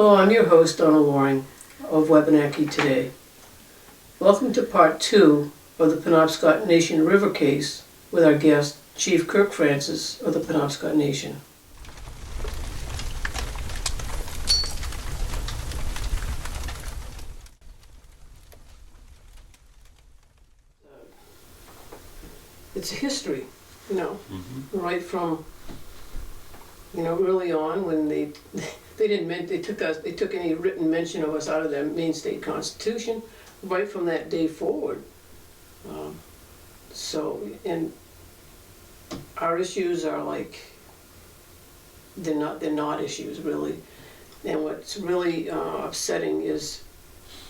Hello, I'm your host, Donna Loring of Wabanaki Today. Welcome to part 2 of the Penobscot Nation River case with our guest, Chief Kirk Francis of the Penobscot Nation. It's a history, right from, early on when they took any written mention of us out of their Maine state constitution, right from that day forward. And our issues are like, they're not issues really. And what's really upsetting is,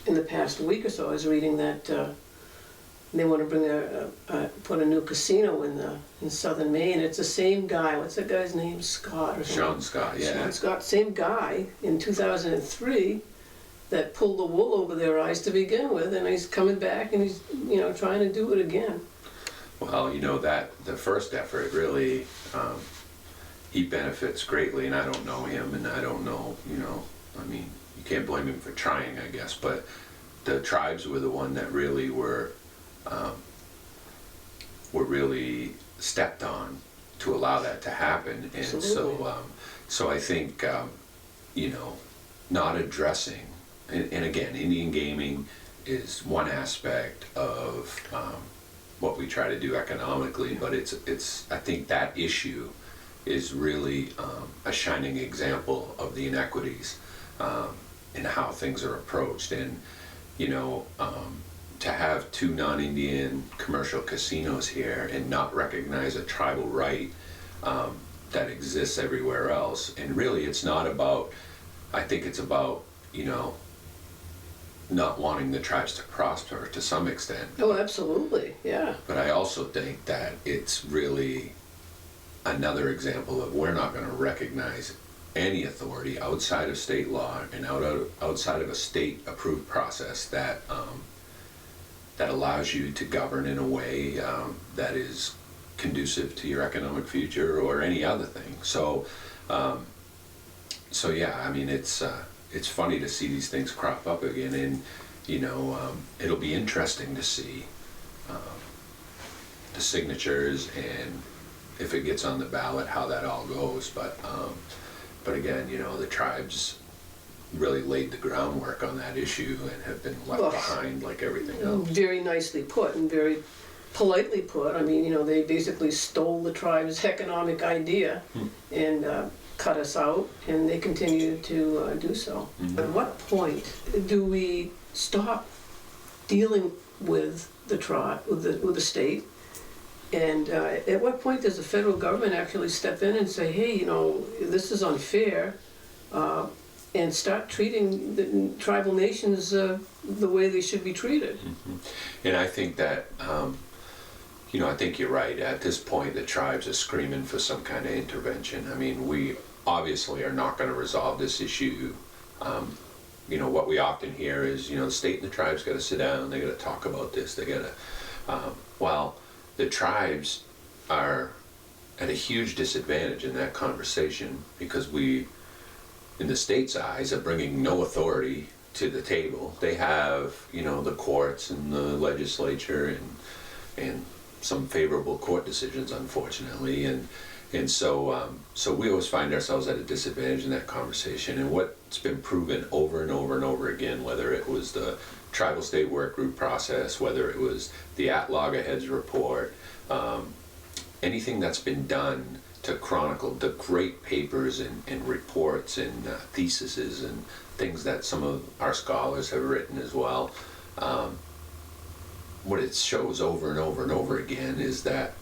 in the past week or so, I was reading that they want to bring put a new casino in southern Maine. It's the same guy. What's that guy's name? Scott or something? Sean Scott, yeah. Sean Scott, same guy in 2003 that pulled the wool over their eyes to begin with, and he's coming back and he's trying to do it again. Well, that the first effort really, he benefits greatly, and I don't know him, and I don't know, you can't blame him for trying, I guess, but the tribes were the one that really were really stepped on to allow that to happen. And Absolutely. so I think, not addressing, and again, Indian gaming is one aspect of what we try to do economically, but I think that issue is really a shining example of the inequities in how things are approached. And to have two non-Indian commercial casinos here and not recognize a tribal right that exists everywhere else. And really it's not about, I think it's about, not wanting the tribes to prosper to some extent. Oh, absolutely, yeah. But I also think that it's really another example of we're not going to recognize any authority outside of state law and outside of a state approved process that allows you to govern in a way that is conducive to your economic future or any other thing. So yeah, it's funny to see these things crop up again, and it'll be interesting to see the signatures and if it gets on the ballot, how that all goes. But again, the tribes really laid the groundwork on that issue and have been left behind like everything else. Very nicely put and very politely put. They basically stole the tribe's economic idea and cut us out, and they continue to do so. Mm-hmm. At what point do we stop dealing with the tribe, with the state? And at what point does the federal government actually step in and say, hey, this is unfair, and start treating the tribal nations the way they should be treated? Mm-hmm. And I think that, I think you're right. At this point, the tribes are screaming for some kind of intervention. We obviously are not going to resolve this issue. What we often hear is, the state and the tribes got to sit down, they got to talk about this, they got to, the tribes are at a huge disadvantage in that conversation because we, in the state's eyes, are bringing no authority to the table. They have, the courts and the legislature and some favorable court decisions, unfortunately, and so we always find ourselves at a disadvantage in that conversation. And what's been proven over and over and over again, whether it was the tribal state work group process, whether it was the at-loggerheads report, anything that's been done to chronicle the great papers and reports and theses and things that some of our scholars have written as well, what it shows over and over and over again is that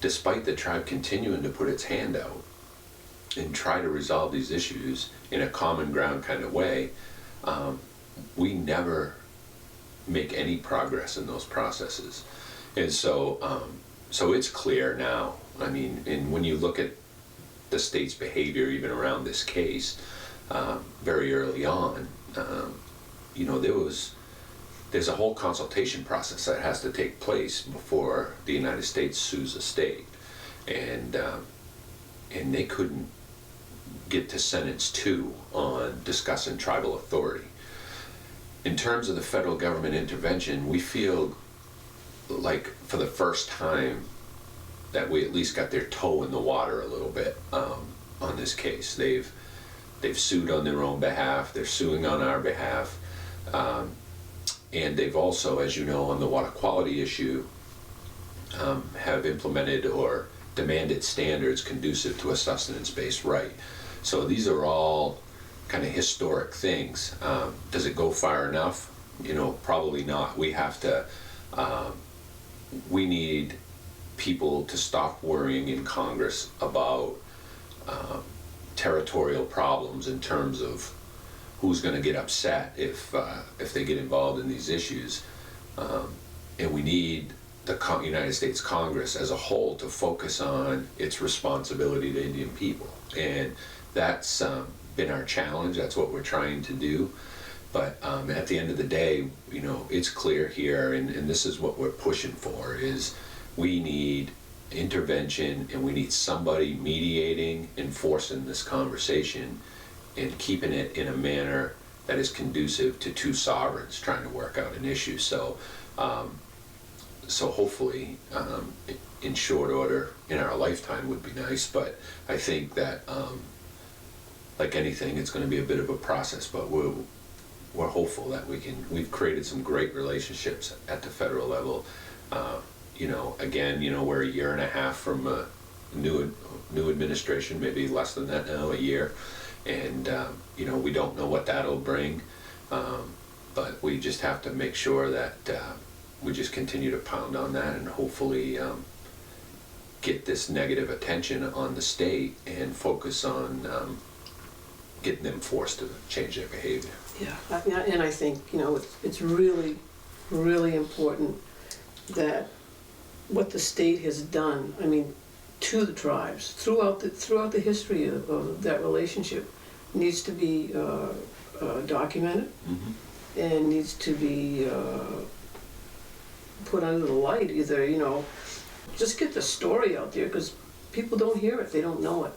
despite the tribe continuing to put its hand out and try to resolve these issues in a common ground kind of way, we never make any progress in those processes. And so it's clear now. And when you look at the state's behavior even around this case, very early on, there's a whole consultation process that has to take place before the United States sues a state, and they couldn't get to sentence 2 on discussing tribal authority. In terms of the federal government intervention, we feel like for the first time that we at least got their toe in the water a little bit on this case. They've sued on their own behalf, they're suing on our behalf, and they've also, as you know, on the water quality issue, have implemented or demanded standards conducive to a sustenance-based right. So these are all kind of historic things. Does it go far enough? Probably not. We have to, we need people to stop worrying in Congress about territorial problems in terms of who's going to get upset if they get involved in these issues. And we need the United States Congress as a whole to focus on its responsibility to Indian people. And that's been our challenge. That's what we're trying to do. But at the end of the day, it's clear here, and this is what we're pushing for, is we need intervention, and we need somebody mediating, enforcing this conversation, and keeping it in a manner that is conducive to two sovereigns trying to work out an issue. So hopefully, in short order, in our lifetime would be nice, but I think that, like anything, it's going to be a bit of a process, but we're hopeful that we've created some great relationships at the federal level. Again, we're a year and a half from a new administration, maybe less than that now, a year, and we don't know what that'll bring, but we just have to make sure that we just continue to pound on that and hopefully get this negative attention on the state and focus on getting them forced to change their behavior. Yeah, and I think, it's really, really important that what the state has done, to the tribes, throughout the history of that relationship, needs to be documented, mm-hmm. and needs to be put under the light. Either, just get the story out there, because people don't hear it, they don't know it.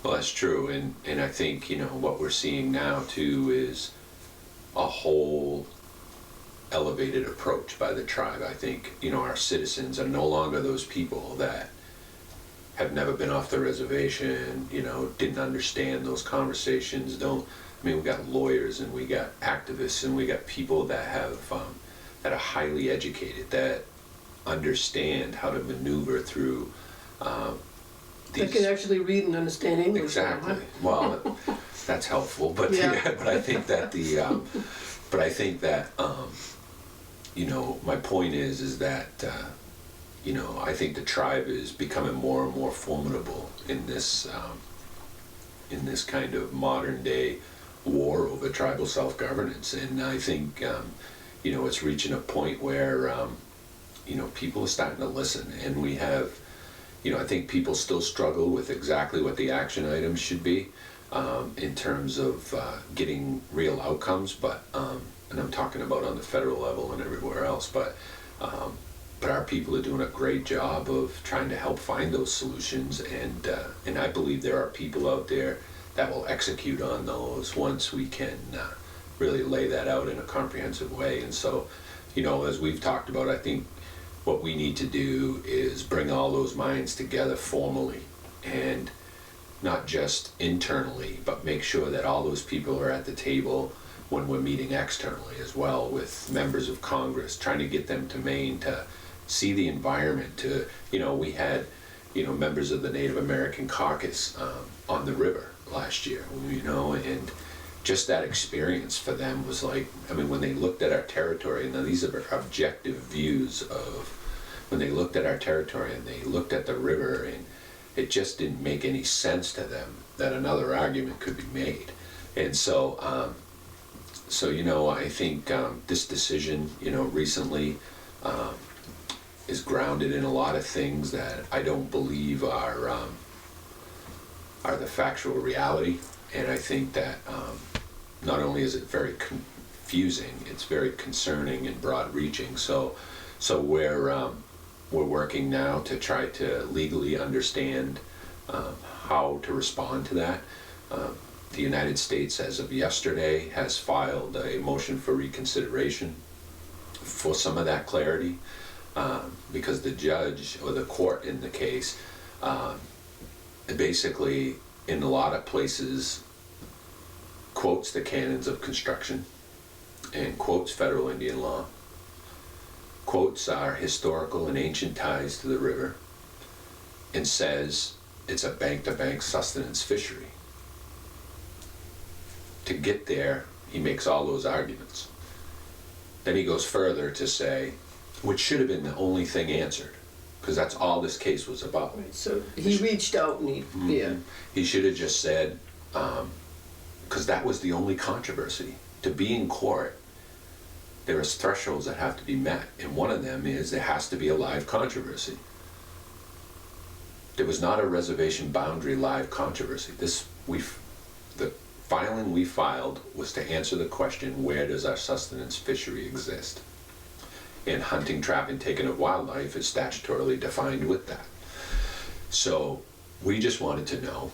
Well, that's true, and I think, what we're seeing now too is a whole elevated approach by the tribe. I think, our citizens are no longer those people that have never been off the reservation, didn't understand those conversations, we got lawyers and we got activists and we got people that that are highly educated, that understand how to maneuver through They can actually read and understand English. Exactly. Well, that's helpful, but yeah. But I think that my point is that I think the tribe is becoming more and more formidable in this kind of modern day war over tribal self-governance, and I think it's reaching a point where people are starting to listen, and we have. I think people still struggle with exactly what the action items should be in terms of getting real outcomes, but and I'm talking about on the federal level and everywhere else, but our people are doing a great job of trying to help find those solutions, and I believe there are people out there that will execute on those once we can really lay that out in a comprehensive way. And so, as we've talked about, I think what we need to do is bring all those minds together formally, and not just internally, but make sure that all those people are at the table when we're meeting externally as well, with members of Congress, trying to get them to Maine to see the environment. We had members of the Native American Caucus on the river last year, and just that experience for them was like, when they looked at our territory, and now these are objective views of when they looked at our territory and they looked at the river, and it just didn't make any sense to them that another argument could be made. And so, I think this decision, recently is grounded in a lot of things that I don't believe are the factual reality. And I think that not only is it very confusing, it's very concerning and broad-reaching. So we're working now to try to legally understand how to respond to that. The United States, as of yesterday, has filed a motion for reconsideration for some of that clarity, because the judge or the court in the case basically, in a lot of places, quotes the canons of construction and quotes federal Indian law, quotes our historical and ancient ties to the river, and says it's a bank-to-bank sustenance fishery. To get there, he makes all those arguments. Then he goes further to say, which should have been the only thing answered, because that's all this case was about. Right, so he reached out and he, yeah. He should have just said, because that was the only controversy. To be in court, there is thresholds that have to be met, and one of them is there has to be a live controversy. There was not a reservation boundary live controversy. The filing we filed was to answer the question, where does our sustenance fishery exist? And hunting, trapping, taking of wildlife is statutorily defined with that. So we just wanted to know,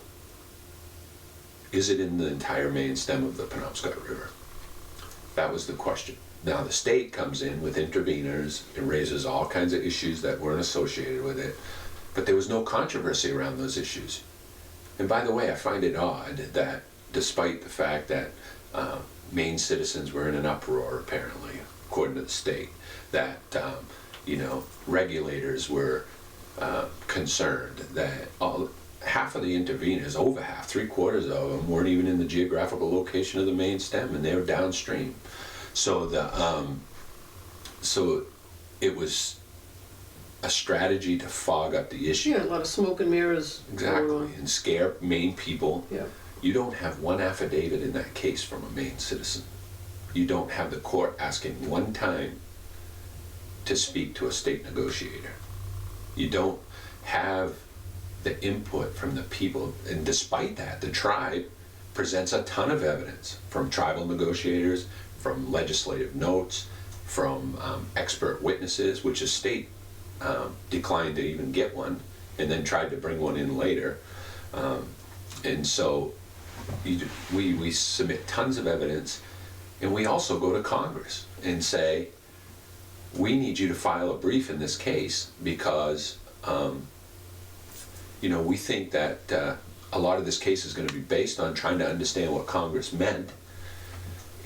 is it in the entire main stem of the Penobscot River? That was the question. Now the state comes in with interveners and raises all kinds of issues that weren't associated with it, but there was no controversy around those issues. And by the way, I find it odd that despite the fact that Maine citizens were in an uproar, apparently, according to the state, that regulators were concerned that half of the interveners, over half, 3/4 of them, weren't even in the geographical location of the main stem, and they were downstream. So so it was a strategy to fog up the issue. Yeah, a lot of smoke and mirrors. Exactly, and scare Maine people. Yeah. You don't have one affidavit in that case from a Maine citizen. You don't have the court asking one time to speak to a state negotiator. You don't have the input from the people, and despite that, the tribe presents a ton of evidence from tribal negotiators, from legislative notes, from expert witnesses, which the state declined to even get one, and then tried to bring one in later. And so we submit tons of evidence, and we also go to Congress and say, we need you to file a brief in this case because we think that a lot of this case is going to be based on trying to understand what Congress meant.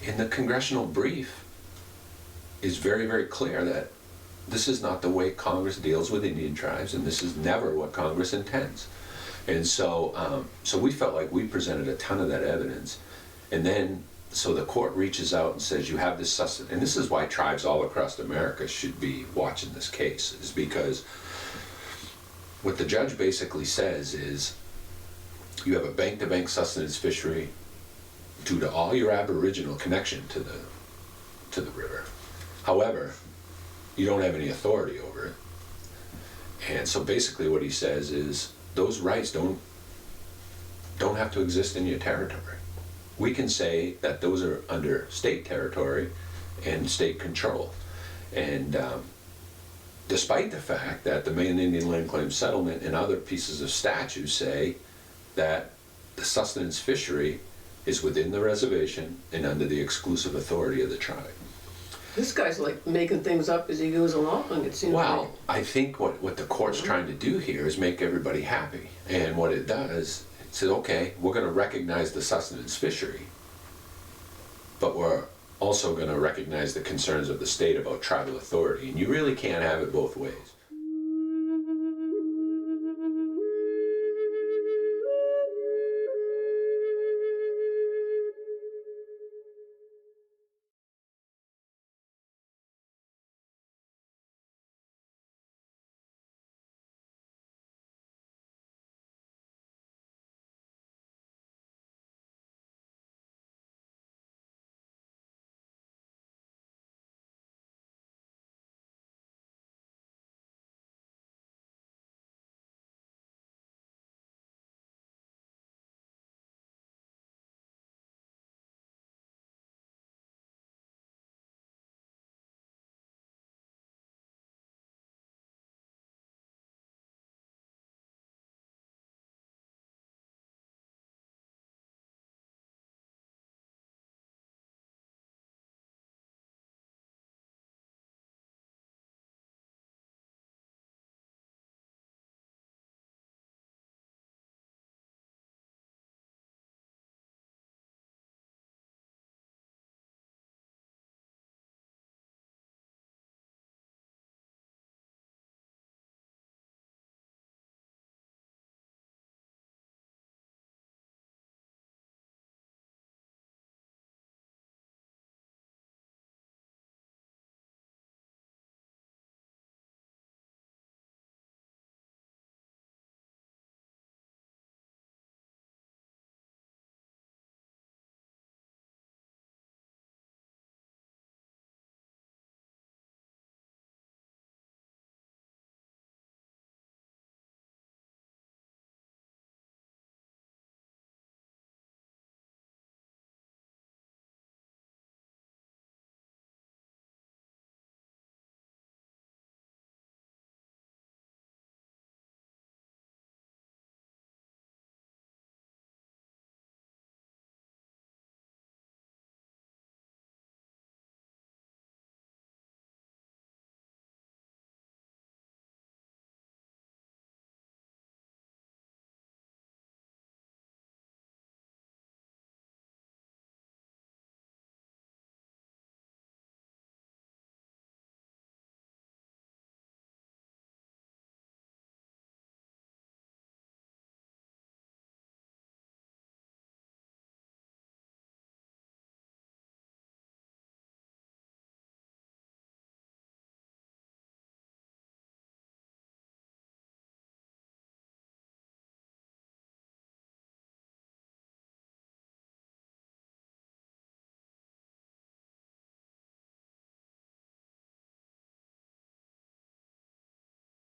And the congressional brief is very, very clear that this is not the way Congress deals with Indian tribes, and this is never what Congress intends. And so we felt like we presented a ton of that evidence. And then, so the court reaches out and says, you have this sustenance. And this is why tribes all across America should be watching this case, is because what the judge basically says is, you have a bank-to-bank sustenance fishery due to all your Aboriginal connection to the river. However, you don't have any authority over it. And so basically what he says is, those rights don't have to exist in your territory. We can say that those are under state territory and state control. And despite the fact that the Maine Indian Land Claims Settlement and other pieces of statute say that the sustenance fishery is within the reservation and under the exclusive authority of the tribe. This guy's like making things up as he goes along, it seems Well, like. I think what the court's trying to do here is make everybody happy. And what it does, it says, okay, we're going to recognize the sustenance fishery, but we're also going to recognize the concerns of the state about tribal authority. And you really can't have it both ways.